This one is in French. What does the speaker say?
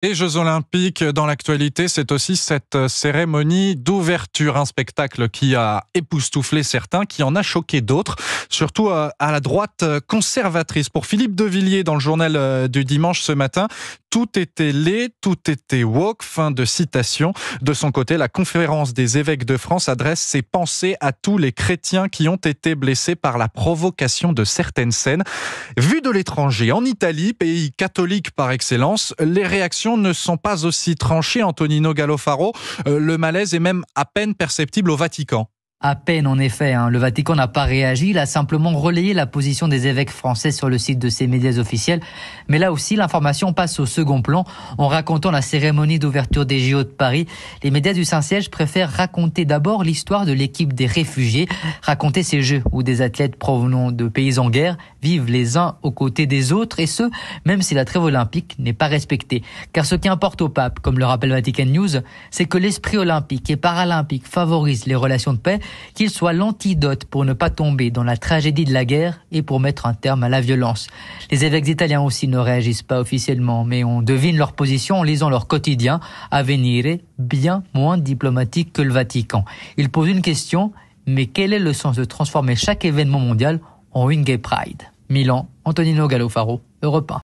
Les Jeux Olympiques dans l'actualité, c'est aussi cette cérémonie d'ouverture, un spectacle qui a époustouflé certains, qui en a choqué d'autres, surtout à la droite conservatrice. Pour Philippe de Villiers, dans le journal du dimanche ce matin, tout était laid, tout était woke, fin de citation. De son côté, la conférence des évêques de France adresse ses pensées à tous les chrétiens qui ont été blessés par la provocation de certaines scènes. Vu de l'étranger, en Italie, pays catholique par excellence, les réactions ne sont pas aussi tranchées, Antonino Gallofaro. Le malaise est même à peine perceptible au Vatican. À peine, en effet. Le Vatican n'a pas réagi. Il a simplement relayé la position des évêques français sur le site de ses médias officiels. Mais là aussi, l'information passe au second plan. En racontant la cérémonie d'ouverture des JO de Paris, les médias du Saint-Siège préfèrent raconter d'abord l'histoire de l'équipe des réfugiés, raconter ces Jeux où des athlètes provenant de pays en guerre vivent les uns aux côtés des autres, et ce, même si la trêve olympique n'est pas respectée. Car ce qui importe au pape, comme le rappelle Vatican News, c'est que l'esprit olympique et paralympique favorise les relations de paix, qu'il soit l'antidote pour ne pas tomber dans la tragédie de la guerre et pour mettre un terme à la violence. Les évêques italiens aussi ne réagissent pas officiellement, mais on devine leur position en lisant leur quotidien, Avvenire, bien moins diplomatique que le Vatican. Ils posent une question, mais quel est le sens de transformer chaque événement mondial en une Gay Pride? Milan, Antonino Gallofaro, Europe 1.